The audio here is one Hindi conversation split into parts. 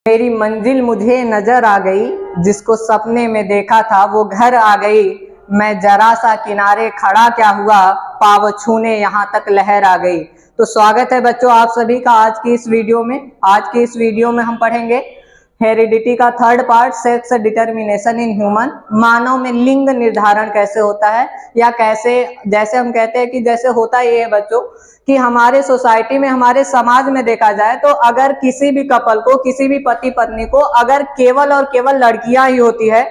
मेरी मंजिल मुझे नजर आ गई, जिसको सपने में देखा था वो घर आ गई। मैं जरा सा किनारे खड़ा क्या हुआ, पाँव छूने यहाँ तक लहर आ गई। तो स्वागत है बच्चों आप सभी का आज की इस वीडियो में। आज की इस वीडियो में हम पढ़ेंगे हेरिडिटी का third part, sex determination in human. मानव में लिंग निर्धारण कैसे होता है, या कैसे, जैसे हम कहते हैं कि जैसे होता ये है बच्चों कि हमारे सोसाइटी में, हमारे समाज में देखा जाए तो अगर किसी भी कपल को, किसी भी पति पत्नी को अगर केवल और केवल लड़कियां ही होती है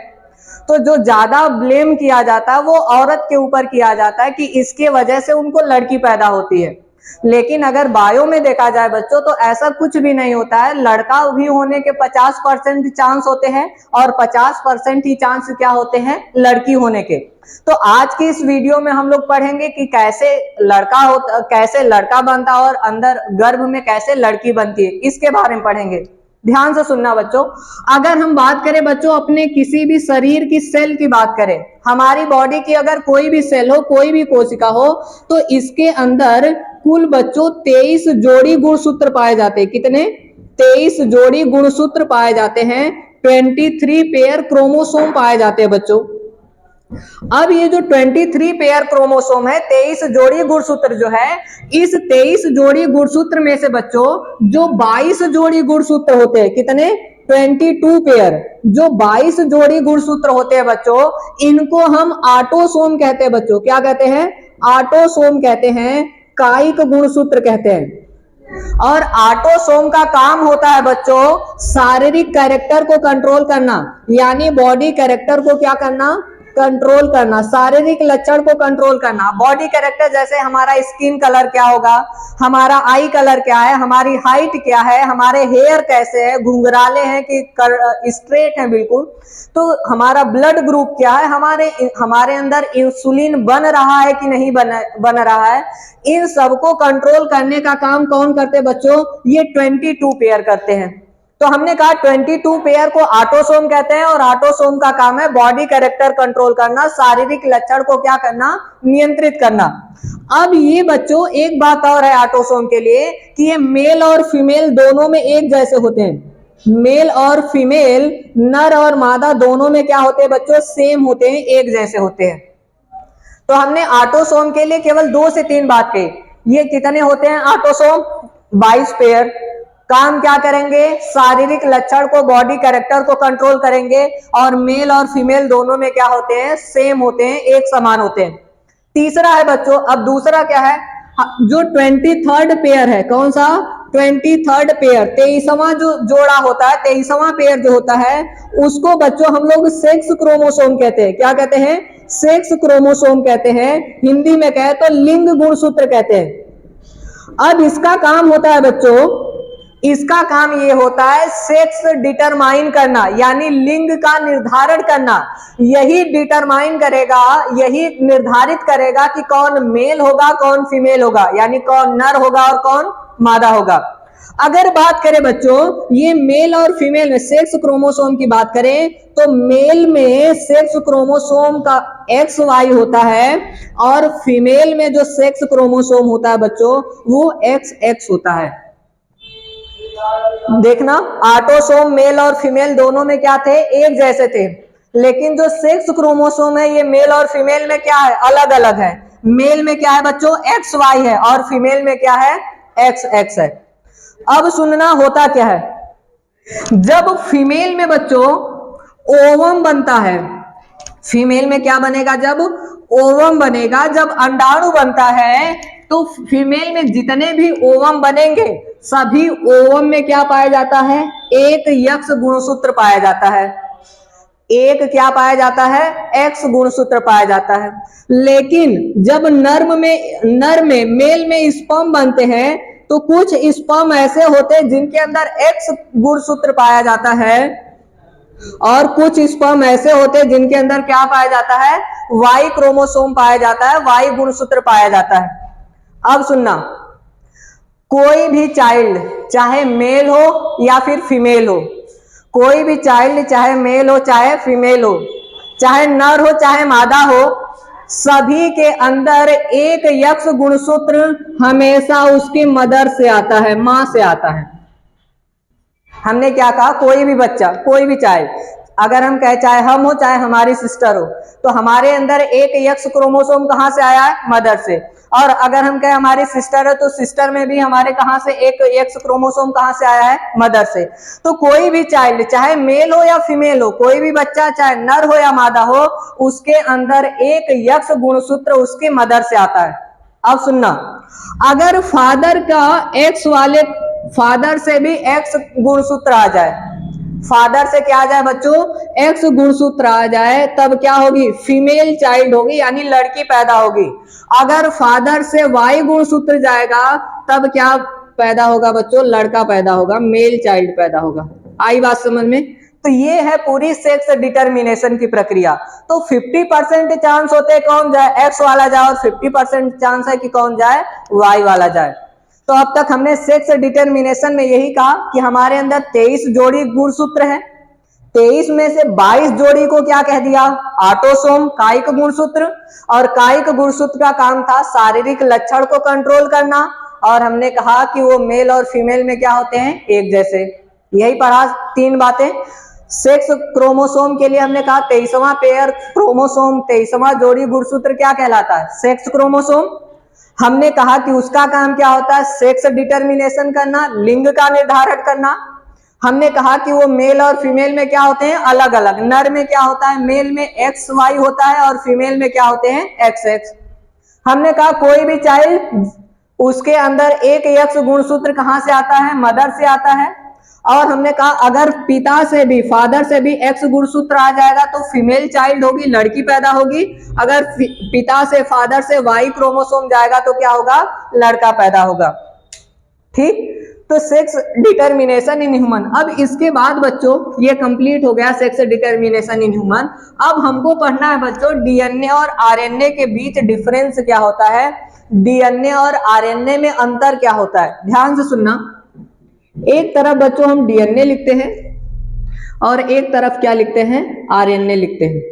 तो जो ज्यादा ब्लेम किया जाता है वो औरत के ऊपर किया जाता है कि इसके वजह से उनको लड़की पैदा होती है। लेकिन अगर बायो में देखा जाए बच्चों तो ऐसा कुछ भी नहीं होता है। लड़का भी होने के 50% चांस होते हैं और 50% ही चांस क्या होते हैं, लड़की होने के। तो आज की इस वीडियो में हम लोग पढ़ेंगे कि कैसे लड़का बनता है और अंदर गर्भ में कैसे लड़की बनती है, इसके बारे में पढ़ेंगे। ध्यान से सुनना बच्चों। अगर हम बात करें बच्चों अपने किसी भी शरीर की सेल की बात करें, हमारी बॉडी की अगर कोई भी सेल हो, कोई भी कोशिका हो, तो इसके अंदर कुल बच्चों 23 जोड़ी गुणसूत्र पाए जाते हैं। कितने? 23 जोड़ी गुणसूत्र पाए जाते हैं। 23 पेयर क्रोमोसोम पाए जाते हैं बच्चों। अब ये जो 23 पेयर क्रोमोसोम है, 23 जोड़ी गुणसूत्र जो है, इस 23 जोड़ी गुणसूत्र में से बच्चों जो 22 जोड़ी गुणसूत्र होते हैं, कितने? 22 पेयर। जो 22 जोड़ी गुणसूत्र होते हैं बच्चों, इनको हम ऑटोसोम कहते हैं बच्चों। क्या कहते हैं? ऑटोसोम कहते हैं, कायिक गुणसूत्र कहते हैं। और ऑटोसोम का काम होता है बच्चों शारीरिक कैरेक्टर को कंट्रोल करना, यानी बॉडी कैरेक्टर को क्या करना, कंट्रोल करना, शारीरिक लक्षण को कंट्रोल करना। बॉडी कैरेक्टर जैसे हमारा स्किन कलर क्या होगा, हमारा आई कलर क्या है, हमारी हाइट क्या है, हमारे हेयर कैसे है, घुंघराले हैं कि स्ट्रेट है बिल्कुल, तो हमारा ब्लड ग्रुप क्या है, हमारे अंदर इंसुलिन बन रहा है कि नहीं बन रहा है, इन सबको कंट्रोल करने का काम कौन करते हैं बच्चों? ये 22 पेयर करते हैं। तो हमने कहा 22 पेयर को ऑटोसोम कहते हैं और ऑटोसोम का काम है बॉडी कैरेक्टर कंट्रोल करना, शारीरिक लक्षण को क्या करना, नियंत्रित करना। अब ये बच्चों एक बात और है ऑटोसोम के लिए कि ये मेल और फीमेल दोनों में एक जैसे होते हैं। मेल और फीमेल, नर और मादा दोनों में क्या होते हैं बच्चों? सेम होते हैं, एक जैसे होते हैं। तो हमने ऑटोसोम के लिए केवल 2 से 3 बात कही। ये कितने होते हैं ऑटोसोम? 22 पेयर। काम क्या करेंगे? शारीरिक लक्षण को, बॉडी कैरेक्टर को कंट्रोल करेंगे। और मेल और फीमेल दोनों में क्या होते हैं? सेम होते हैं, एक समान होते हैं। तीसरा है बच्चों, अब दूसरा क्या है, जो 23rd पेयर है, कौन सा? 23rd पेयर, 23वां जो जोड़ा होता है, 23वां पेयर जो होता है, उसको बच्चों हम लोग सेक्स क्रोमोसोम कहते हैं। क्या कहते हैं? सेक्स क्रोमोसोम कहते हैं। हिंदी में कहे तो लिंग गुणसूत्र कहते हैं। अब इसका काम होता है बच्चों, इसका काम ये होता है सेक्स डिटरमाइन करना, यानी लिंग का निर्धारण करना। यही डिटरमाइन करेगा, यही निर्धारित करेगा कि कौन मेल होगा, कौन फीमेल होगा, यानी कौन नर होगा और कौन मादा होगा। अगर बात करें बच्चों ये मेल और फीमेल में सेक्स क्रोमोसोम की बात करें तो मेल में सेक्स क्रोमोसोम का XY होता है और फीमेल में जो सेक्स क्रोमोसोम होता है बच्चों वो XX होता है। देखना, ऑटोसोम मेल और फीमेल दोनों में क्या थे? एक जैसे थे। लेकिन जो सेक्स क्रोमोसोम है ये मेल और फीमेल में क्या है? अलग अलग है। मेल में क्या है बच्चों? XY है और फीमेल में क्या है? XX है। अब सुनना, होता क्या है, जब फीमेल में बच्चों ओवम बनता है, फीमेल में क्या बनेगा? जब ओवम बनेगा, जब अंडाणु बनता है, तो फीमेल में जितने भी ओवम बनेंगे सभी ओवम में क्या पाया जाता है? एक यक्स गुणसूत्र पाया जाता है। एक क्या पाया जाता है? एक्स गुणसूत्र पाया जाता है। लेकिन जब नर में मेल में स्पर्म बनते हैं तो कुछ स्पर्म ऐसे होते हैं जिनके अंदर एक्स गुणसूत्र पाया जाता है और कुछ स्पर्म ऐसे होते हैं जिनके अंदर क्या पाया जाता है? वाई क्रोमोसोम पाया जाता है, वाई गुणसूत्र पाया जाता है। अब सुनना, कोई भी चाइल्ड चाहे मेल हो या फिर फीमेल हो, कोई भी चाइल्ड चाहे मेल हो चाहे फीमेल हो, चाहे नर हो चाहे मादा हो, सभी के अंदर एक यक्स गुणसूत्र हमेशा उसकी मदर से आता है, मां से आता है। हमने क्या कहा, कोई भी बच्चा, कोई भी चाइल्ड, अगर हम कहे चाहे हम हो चाहे हमारी सिस्टर हो, तो हमारे अंदर एक एक्स क्रोमोसोम कहाँ से आया है, मदर से। और अगर हम कहे हमारी सिस्टर है, तो सिस्टर में भी हमारे कहाँ से एक एक्स क्रोमोसोम कहाँ से आया है, मदर से। तो कोई भी चाइल्ड, चाहे मेल हो या फीमेल हो, कोई भी बच्चा चाहे नर हो या मादा हो, उसके अंदर एक एक्स गुणसूत्र उसके मदर से आता है। अब सुनना, अगर फादर का एक्स वाले, फादर से भी एक्स गुणसूत्र आ जाए, फादर से क्या आ जाए बच्चों, एक्स गुणसूत्र आ जाए, तब क्या होगी, फीमेल चाइल्ड होगी, यानी लड़की पैदा होगी। अगर फादर से वाई गुणसूत्र जाएगा, तब क्या पैदा होगा बच्चों, लड़का पैदा होगा, मेल चाइल्ड पैदा होगा। आई बात समझ में? तो ये है पूरी सेक्स डिटर्मिनेशन की प्रक्रिया। तो 50% चांस होते हैं कौन जाए, एक्स वाला जाए, और 50% चांस है कि कौन जाए, वाई वाला जाए। तो अब तक हमने सेक्स डिटर्मिनेशन में यही कहा कि हमारे अंदर 23 जोड़ी गुणसूत्र है, 23 में से 22 जोड़ी को क्या कह दिया, ऑटोसोम, कायिक गुणसूत्र। और कायिक गुणसूत्र का काम था शारीरिक लक्षण को कंट्रोल करना, और हमने कहा कि वो मेल और फीमेल में क्या होते हैं, एक जैसे। यही पढ़ा 3 बातें। सेक्स क्रोमोसोम के लिए हमने कहा 23वां पेयर क्रोमोसोम, 23वां जोड़ी गुणसूत्र क्या कहलाता है, सेक्स क्रोमोसोम। हमने कहा कि उसका काम क्या होता है, सेक्स डिटर्मिनेशन करना, लिंग का निर्धारण करना। हमने कहा कि वो मेल और फीमेल में क्या होते हैं, अलग अलग। नर में क्या होता है, मेल में एक्स वाई होता है, और फीमेल में क्या होते हैं, एक्स एक्स। हमने कहा कोई भी चाइल्ड, उसके अंदर एक एक्स गुणसूत्र कहां से आता है, मदर से आता है। और हमने कहा अगर पिता से भी, फादर से भी एक्स गुणसूत्र आ जाएगा तो फीमेल चाइल्ड होगी, लड़की पैदा होगी। अगर पिता से, फादर से वाई क्रोमोसोम जाएगा तो क्या होगा, लड़का पैदा होगा। ठीक, तो सेक्स डिटर्मिनेशन इन ह्यूमन। अब इसके बाद बच्चों ये कंप्लीट हो गया सेक्स डिटर्मिनेशन इन ह्यूमन। अब हमको पढ़ना है बच्चों डीएनए और आरएनए के बीच डिफरेंस क्या होता है, डीएनए और आरएनए में अंतर क्या होता है। ध्यान से सुनना, एक तरफ बच्चों हम डीएनए लिखते हैं और एक तरफ क्या लिखते हैं, आरएनए लिखते हैं।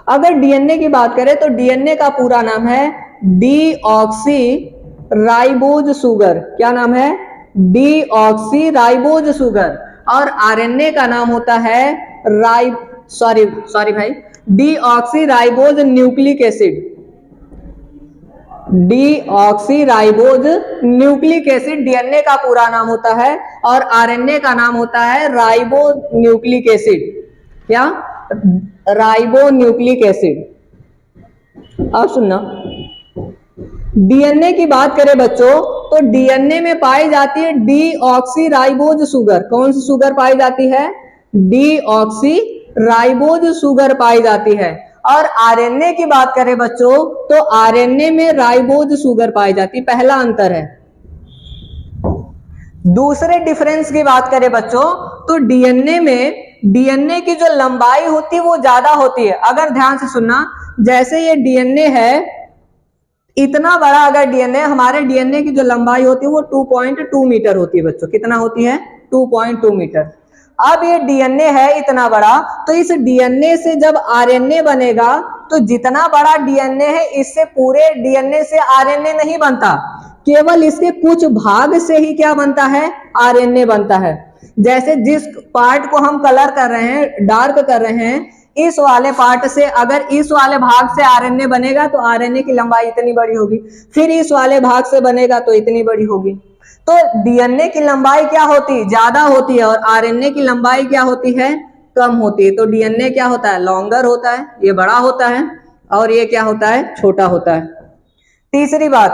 अगर डीएनए की बात करें तो डीएनए का पूरा नाम है डीऑक्सी राइबोज शुगर। क्या नाम है, डीऑक्सी राइबोज शुगर। और आरएनए का नाम होता है deoxy ribose nucleic acid. Deoxy ribose nucleic acid DNA का पूरा नाम होता है, और आरएनए का नाम होता है राइबो न्यूक्लिक एसिड। क्या, राइबो न्यूक्लिक एसिड। अब सुनना, डीएनए की बात करें बच्चों तो डीएनए में पाई जाती है डीऑक्सी राइबोज शुगर। कौन सी शुगर पाई जाती है, डीऑक्सी राइबोज शुगर पाई जाती है। और आरएनए की बात करें बच्चों तो आरएनए में राइबोज शुगर पाई जाती, पहला अंतर है। दूसरे डिफरेंस की बात करें बच्चों तो डीएनए में, डीएनए की जो लंबाई होती है वो ज्यादा होती है। अगर ध्यान से सुनना, जैसे ये डीएनए है, इतना बड़ा अगर डीएनए, हमारे डीएनए की जो लंबाई होती है वो 2.2 मीटर होती है बच्चों। कितना होती है, 2.2 मीटर। अब ये डीएनए है इतना बड़ा, तो इस डीएनए से जब आरएनए बनेगा तो जितना बड़ा डीएनए है इससे पूरे डीएनए से आरएनए नहीं बनता, केवल इसके कुछ भाग से ही क्या बनता है, आरएनए बनता है। जैसे जिस पार्ट को हम कलर कर रहे हैं, डार्क कर रहे हैं, इस वाले पार्ट से अगर इस वाले भाग से आरएनए बनेगा तो आरएनए की लंबाई इतनी बड़ी होगी, फिर इस वाले भाग से बनेगा तो इतनी बड़ी होगी। तो डीएनए की लंबाई क्या होती है, ज्यादा होती है, और आरएनए की लंबाई क्या होती है, कम होती है। तो डीएनए क्या होता है, लॉन्गर होता है, ये बड़ा होता है, और ये क्या होता है, छोटा होता है। तीसरी बात,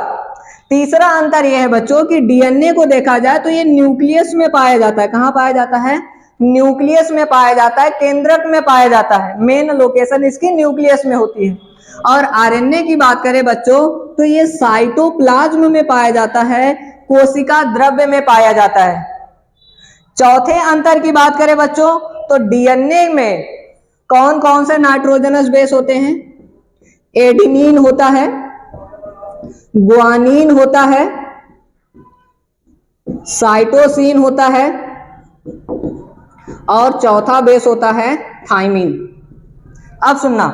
तीसरा अंतर यह है बच्चों कि डीएनए को देखा जाए तो ये न्यूक्लियस में पाया जाता है। कहां पाया जाता है, न्यूक्लियस में पाया जाता है, केंद्रक में पाया जाता है। मेन लोकेशन इसकी न्यूक्लियस में होती है। और आरएनए की बात करें बच्चों तो ये साइटोप्लाज्म में पाया जाता है, कोशिका द्रव्य में पाया जाता है। चौथे अंतर की बात करें बच्चों तो डीएनए में कौन कौन से नाइट्रोजनस बेस होते हैं, एडेनिन होता है, ग्वानिन होता है, साइटोसिन होता है, और चौथा बेस होता है थाइमिन। अब सुनना,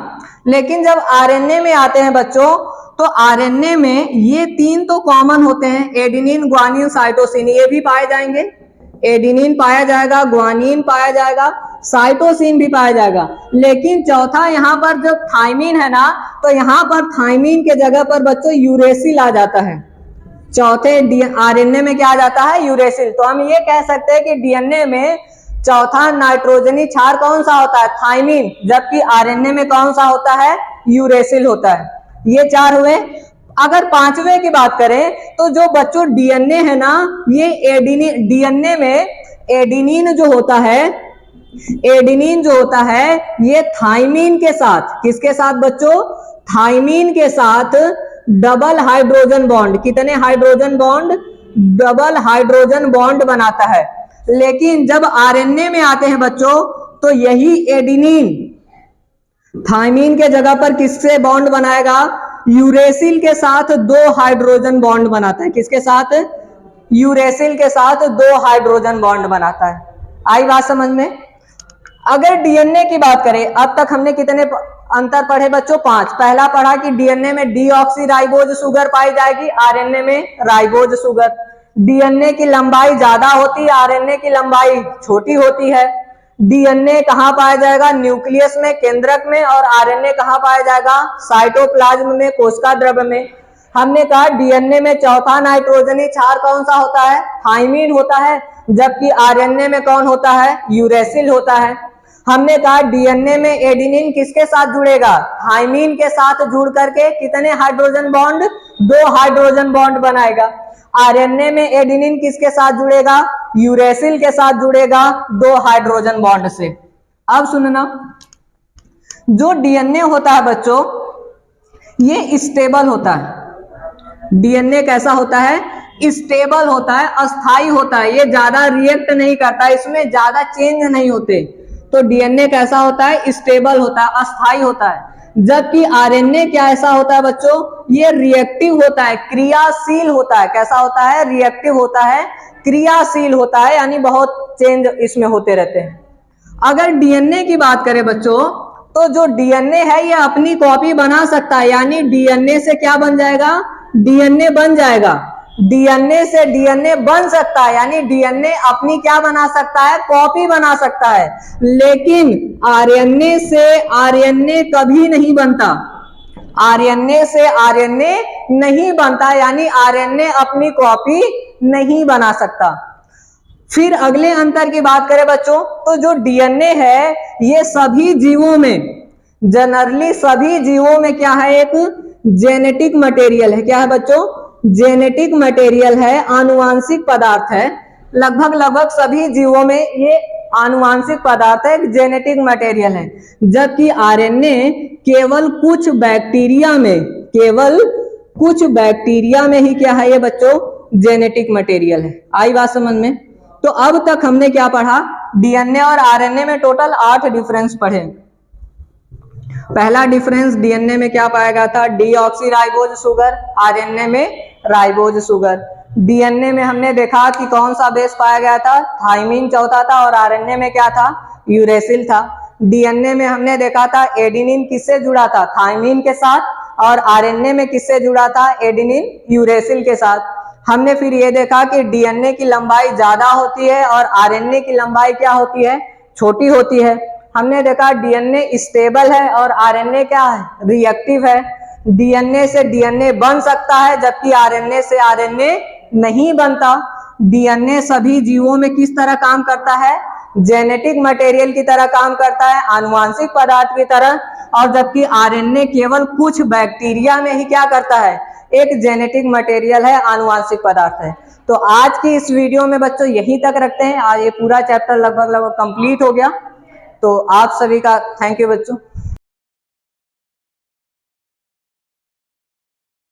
लेकिन जब आरएनए में आते हैं बच्चों तो आरएनए में ये तीन तो कॉमन होते हैं, एडेनिन, ग्वानिन, साइटोसिन, ये भी पाए जाएंगे। एडिनिन पाया जाएगा, ग्वानिन पाया जाएगा, साइटोसिन भी पाया जाएगा। लेकिन चौथा यहाँ पर जो थायमिन है ना, तो यहाँ पर थायमिन के जगह पर बच्चों यूरेसिल आ जाता है। चौथे आरएनए में क्या आ जाता है? यूरेसिल। तो हम ये कह सकते हैं कि डीएनए में चौथा नाइट्रोजनी क्षार कौन सा होता है? थायमिन। जबकि आरएनए में कौन सा होता है? यूरेसिल होता है। ये 4 हुए। अगर 5वें की बात करें तो जो बच्चों डीएनए है ना, ये एडिनिन, डीएनए में एडिनिन जो होता है, एडिनिन जो होता है ये थायमिन के साथ, किसके साथ बच्चों? थायमिन के साथ डबल हाइड्रोजन बॉन्ड, कितने hydrogen bond? Double hydrogen bond बनाता है। लेकिन जब आरएनए में आते हैं बच्चों, तो यही एडिनिन थायमिन के जगह पर किससे बॉन्ड बनाएगा? यूरेसिल के साथ 2 हाइड्रोजन बॉन्ड बनाता है। किसके साथ? यूरेसिल के साथ 2 हाइड्रोजन बॉन्ड बनाता है। आई बात समझ में? अगर डीएनए की बात करें, अब तक हमने कितने अंतर पढ़े बच्चों? 5। पहला पढ़ा कि डीएनए में डीऑक्सीराइबोज शुगर पाई जाएगी, आरएनए में राइबोज शुगर। डीएनए की लंबाई ज्यादा होती है, आरएनए की लंबाई छोटी होती है। डीएनए कहाँ पाया जाएगा? न्यूक्लियस में, केंद्रक में। और आरएनए कहाँ पाया जाएगा? साइटोप्लाज्म में, कोशिका द्रव्य में। हमने कहा डीएनए में चौथा नाइट्रोजनी क्षार कौन सा होता है? थायमिन होता है। जबकि आरएनए में कौन होता है? यूरेसिल होता है। हमने कहा डीएनए में एडिनिन किसके साथ जुड़ेगा? थायमिन के साथ जुड़ करके कितने हाइड्रोजन बॉन्ड? 2 हाइड्रोजन बॉन्ड बनाएगा। आरएनए में एडिनिन किसके साथ जुड़ेगा? यूरेसिल के साथ जुड़ेगा 2 हाइड्रोजन बॉन्ड से। अब सुनना, जो डीएनए होता है बच्चों, ये स्टेबल होता है। डीएनए कैसा होता है? स्टेबल होता है, अस्थाई होता है। ये ज्यादा रिएक्ट नहीं करता, इसमें ज्यादा चेंज नहीं होते। तो डीएनए कैसा होता है? स्टेबल होता है, अस्थाई होता है। जबकि आरएनए क्या ऐसा होता है बच्चों? ये रिएक्टिव होता है, क्रियाशील होता है। कैसा होता है? रिएक्टिव होता है, क्रियाशील होता है, यानी बहुत चेंज इसमें होते रहते हैं। अगर डीएनए की बात करें बच्चों, तो जो डीएनए है ये अपनी कॉपी बना सकता है, यानी डीएनए से क्या बन जाएगा? डीएनए बन जाएगा। डीएनए से डीएनए बन सकता है, यानी डीएनए अपनी क्या बना सकता है? कॉपी बना सकता है। लेकिन आरएनए से आरएनए कभी नहीं बनता। आरएनए से आरएनए नहीं बनता, यानी आरएनए अपनी कॉपी नहीं बना सकता। फिर अगले अंतर की बात करें बच्चों, तो जो डीएनए है ये सभी जीवों में, जनरली सभी जीवों में क्या है? एक जेनेटिक मटेरियल है। क्या है बच्चों? जेनेटिक मटेरियल है, आनुवांशिक पदार्थ है। लगभग सभी जीवों में ये आनुवांशिक पदार्थ है, जेनेटिक मटेरियल है। जबकि आरएनए केवल कुछ बैक्टीरिया में, केवल कुछ बैक्टीरिया में ही क्या है ये बच्चों? जेनेटिक मटेरियल है। आई बात समझ में? तो अब तक हमने क्या पढ़ा? डीएनए और आरएनए में टोटल 8 डिफरेंस पढ़े। पहला डिफरेंस डीएनए में क्या पाया गया था? डीऑक्सीराइबोज शुगर, आरएनए में राइबोज शुगर। डीएनए में हमने देखा कि कौन सा बेस पाया गया था? थायमिन चौथा था, और आरएनए में क्या था? यूरेसिल था। डीएनए में हमने देखा था एडिनिन किससे जुड़ा था? थायमिन के साथ। और आरएनए में किससे जुड़ा था? एडिनिन यूरेसिल के साथ। हमने फिर ये देखा कि डीएनए की लंबाई ज्यादा होती है और आरएनए की लंबाई क्या होती है? छोटी होती है। हमने देखा डीएनए स्टेबल है और आरएनए क्या है? रिएक्टिव है। डीएनए से डीएनए बन सकता है, जबकि आरएनए से आरएनए नहीं बनता। डीएनए सभी जीवों में किस तरह काम करता है? जेनेटिक मटेरियल की तरह काम करता है, आनुवांशिक पदार्थ की तरह। और जबकि आरएनए केवल कुछ बैक्टीरिया में ही क्या करता है? एक जेनेटिक मटेरियल है, आनुवांशिक पदार्थ है। तो आज की इस वीडियो में बच्चों यहीं तक रखते हैं। आज ये पूरा चैप्टर लगभग कंप्लीट हो गया। तो आप सभी का थैंक यू बच्चों।